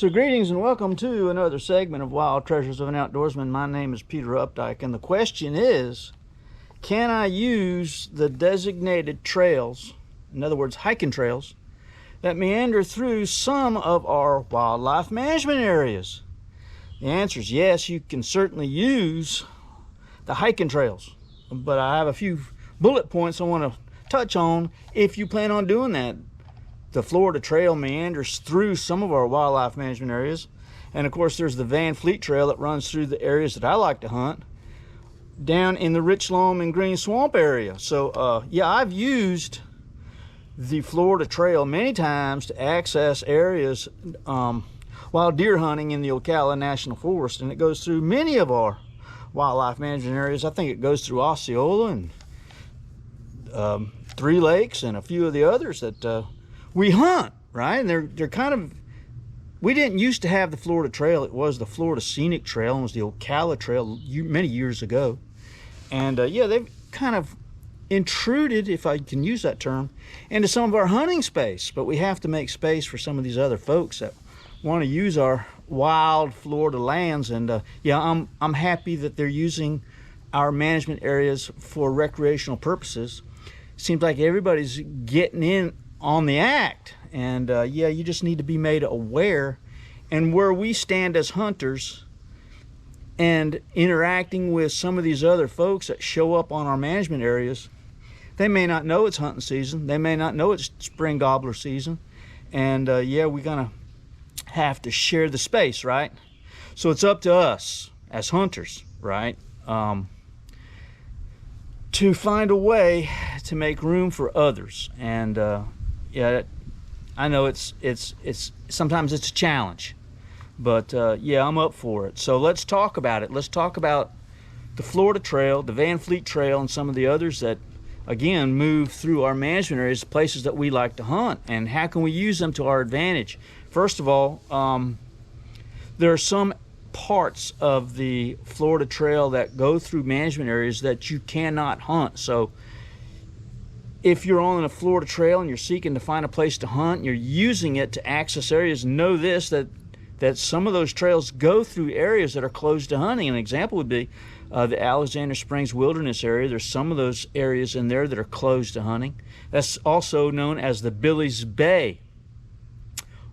So greetings and welcome to another segment of Wild Treasures of an Outdoorsman. My name is Peter Updike, and the question is, can I use the designated trails, in other words hiking trails, that meander through some of our wildlife management areas? The answer is yes, you can certainly use the hiking trails, but I have a few bullet points I want to touch on if you plan on doing that. The Florida Trail meanders through some of our wildlife management areas, and of course there's the Van Fleet Trail that runs through the areas that I like to hunt down in the Rich Loam and Green Swamp area. So yeah, I've used the Florida Trail many times to access areas while deer hunting in the Ocala National Forest, and it goes through many of our wildlife management areas. I think it goes through Osceola and Three Lakes and a few of the others that we hunt, right? And they're kind of, we didn't used to have the Florida Trail. It was the Florida Scenic Trail, and it was the Ocala Trail many years ago. And yeah, they've kind of intruded, if I can use that term, into some of our hunting space. But we have to make space for some of these other folks that want to use our wild Florida lands. And yeah, I'm happy that they're using our management areas for recreational purposes. Seems like everybody's getting in on the act, and yeah, you just need to be made aware. And where we stand as hunters and interacting with some of these other folks that show up on our management areas, they may not know it's hunting season, they may not know it's spring gobbler season, and yeah, we're gonna have to share the space, right? So it's up to us as hunters, right, to find a way to make room for others. And yeah, I know it's sometimes it's a challenge, but yeah, I'm up for it. So let's talk about it. Let's talk about the Florida Trail, the Van Fleet Trail, and some of the others that, again, move through our management areas, places that we like to hunt, and how can we use them to our advantage. First of all, there are some parts of the Florida Trail that go through management areas that you cannot hunt. So if you're on a Florida Trail and you're seeking to find a place to hunt, and you're using it to access areas, know this, that some of those trails go through areas that are closed to hunting. An example would be the Alexander Springs Wilderness area. There's some of those areas in there that are closed to hunting. That's also known as the Billy's Bay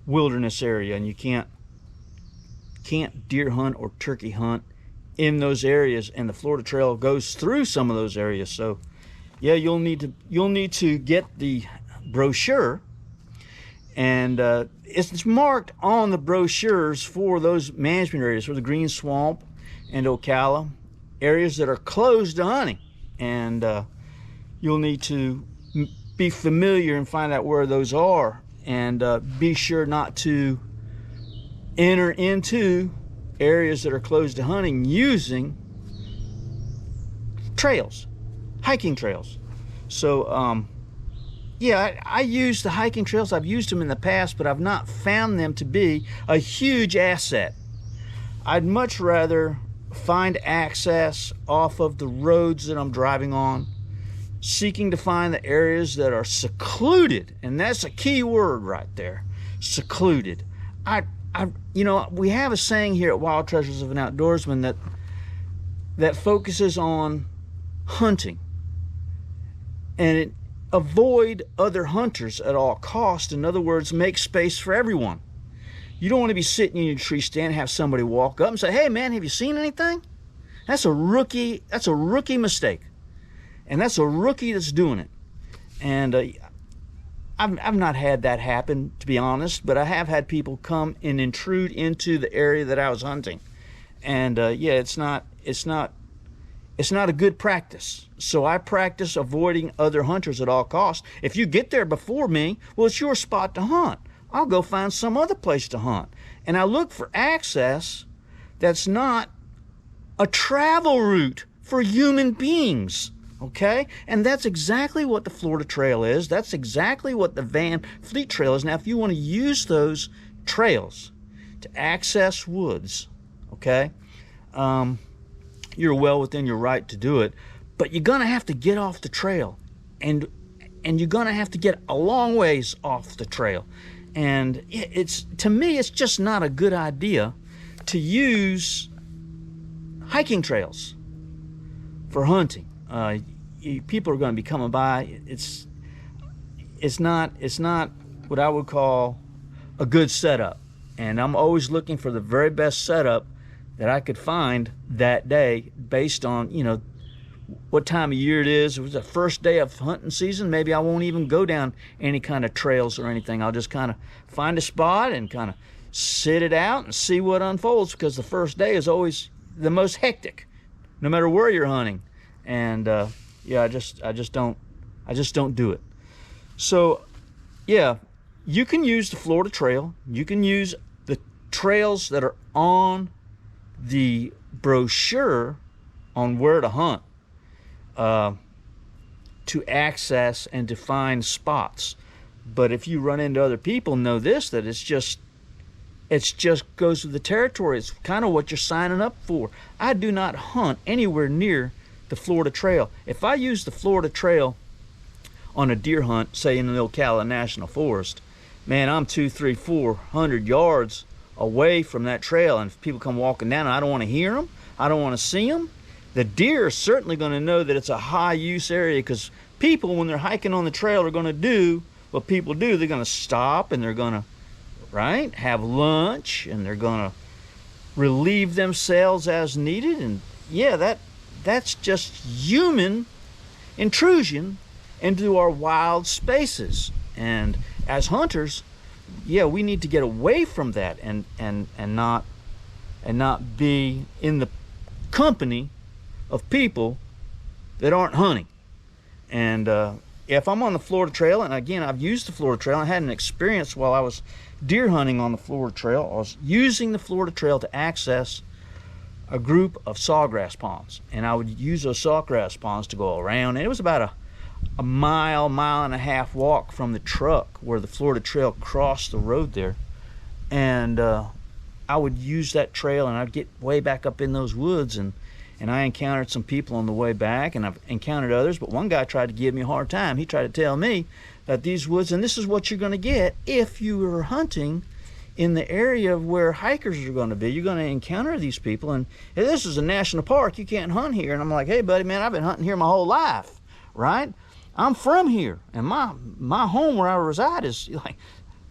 Wilderness area, and you can't deer hunt or turkey hunt in those areas, and the Florida Trail goes through some of those areas. So yeah, you'll need to get the brochure, and it's marked on the brochures for those management areas, for the Green Swamp and Ocala, areas that are closed to hunting. And you'll need to be familiar and find out where those are, and be sure not to enter into areas that are closed to hunting using trails, hiking trails. So yeah, I use the hiking trails. I've used them in the past, but I've not found them to be a huge asset. I'd much rather find access off of the roads that I'm driving on, seeking to find the areas that are secluded, and that's a key word right there, secluded. You know, we have a saying here at Wild Treasures of an Outdoorsman that focuses on hunting, and avoid other hunters at all costs. In other words, make space for everyone. You don't want to be sitting in your tree stand and have somebody walk up and say, "Hey man, have you seen anything?" That's a rookie mistake, and that's a rookie that's doing it. And I've not had that happen, to be honest, but I have had people come and intrude into the area that I was hunting, and yeah, it's not a good practice. So I practice avoiding other hunters at all costs. If you get there before me, well, it's your spot to hunt. I'll go find some other place to hunt, and I look for access that's not a travel route for human beings. Okay, and that's exactly what the Florida Trail is. That's exactly what the Van Fleet Trail is. Now, if you want to use those trails to access woods, okay, you're well within your right to do it, but you're gonna have to get off the trail, and you're gonna have to get a long ways off the trail. And it's, to me, it's just not a good idea to use hiking trails for hunting. People are going to be coming by. It's not what I would call a good setup. And I'm always looking for the very best setup that I could find that day based on, what time of year it is. If it was the first day of hunting season, maybe I won't even go down any kind of trails or anything. I'll just kind of find a spot and kind of sit it out and see what unfolds, because the first day is always the most hectic, no matter where you're hunting. And I just don't do it. So yeah, you can use the Florida Trail. You can use the trails that are on the brochure on where to hunt, to access and to find spots. But if you run into other people, know this, that it's just goes with the territory. It's kind of what you're signing up for. I do not hunt anywhere near the Florida Trail. If I use the Florida Trail on a deer hunt, say in the Ocala National Forest, man, I'm 200, 300, 400 yards away from that trail, and if people come walking down, I don't want to hear them, I don't want to see them. The deer are certainly going to know that it's a high use area, because people, when they're hiking on the trail, are going to do what people do. They're going to stop, and they're going to, right, have lunch, and they're going to relieve themselves as needed. And yeah, that's just human intrusion into our wild spaces. And as hunters, yeah, we need to get away from that and not be in the company of people that aren't hunting. And if I'm on the Florida Trail, and again, I've used the Florida Trail, I had an experience while I was deer hunting on the Florida Trail. I was using the Florida Trail to access a group of sawgrass ponds, and I would use those sawgrass ponds to go around. And it was about a mile and a half walk from the truck where the Florida Trail crossed the road there. And I would use that trail, and I'd get way back up in those woods, and I encountered some people on the way back, and I've encountered others, but one guy tried to give me a hard time. He tried to tell me that these woods, and this is what you're going to get if you are hunting in the area where hikers are going to be. You're going to encounter these people, and hey, this is a national park, you can't hunt here. And I'm like, hey buddy, man, I've been hunting here my whole life, right? I'm from here, and my home where I reside is like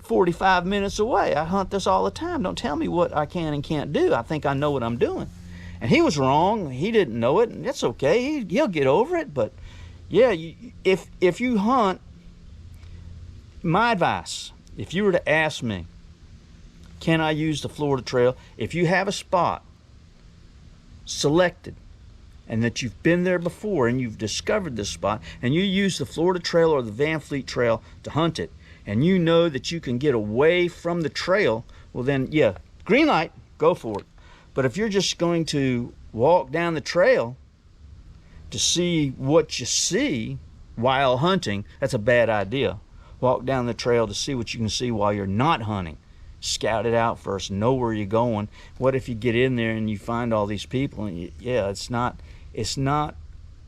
45 minutes away. I hunt this all the time. Don't tell me what I can and can't do. I think I know what I'm doing. And he was wrong. He didn't know it, and that's okay. He'll get over it. But yeah, if you hunt, my advice, if you were to ask me, can I use the Florida Trail? If you have a spot selected and that you've been there before and you've discovered this spot, and you use the Florida Trail or the Van Fleet Trail to hunt it, and you know that you can get away from the trail, well then, yeah, green light, go for it. But if you're just going to walk down the trail to see what you see while hunting, that's a bad idea. Walk down the trail to see what you can see while you're not hunting. Scout it out first, know where you're going. What if you get in there and you find all these people, and it's not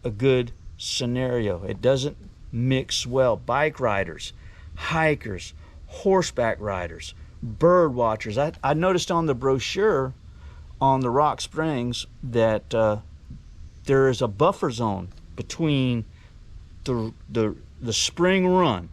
a good scenario. It doesn't mix well. Bike riders, hikers, horseback riders, bird watchers. I noticed on the brochure on the Rock Springs that there is a buffer zone between the spring run,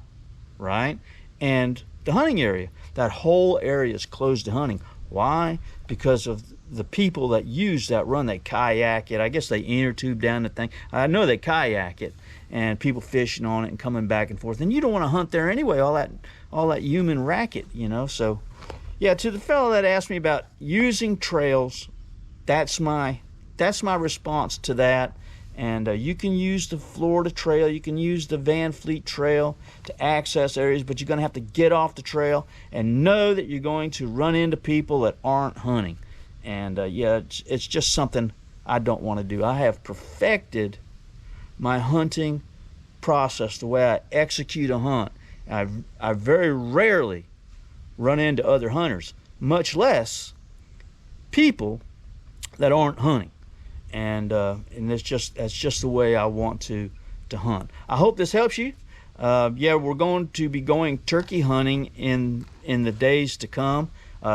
right, and the hunting area. That whole area is closed to hunting. Why? Because of the people that use that run. They kayak it. I guess they inner tube down the thing. I know they kayak it, and people fishing on it and coming back and forth. And you don't want to hunt there anyway. All that human racket, So, yeah. To the fellow that asked me about using trails, that's my response to that. And you can use the Florida Trail, you can use the Van Fleet Trail to access areas, but you're going to have to get off the trail and know that you're going to run into people that aren't hunting. And it's just something I don't want to do. I have perfected my hunting process, the way I execute a hunt. I very rarely run into other hunters, much less people that aren't hunting. And that's just the way I want to hunt. I hope this helps you. Yeah, we're going to be going turkey hunting in the days to come.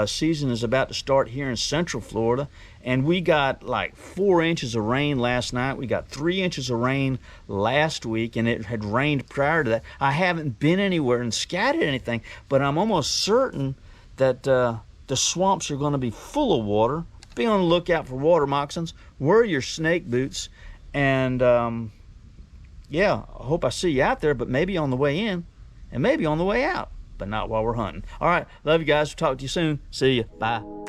Season is about to start here in Central Florida, and we got like 4 inches of rain last night. We got 3 inches of rain last week, and it had rained prior to that. I haven't been anywhere and scattered anything, but I'm almost certain that the swamps are going to be full of water. Be on the lookout for water moccasins. Wear your snake boots, and yeah, I hope I see you out there, but maybe on the way in and maybe on the way out, but not while we're hunting. All right, love you guys. We'll talk to you soon. See you. Bye.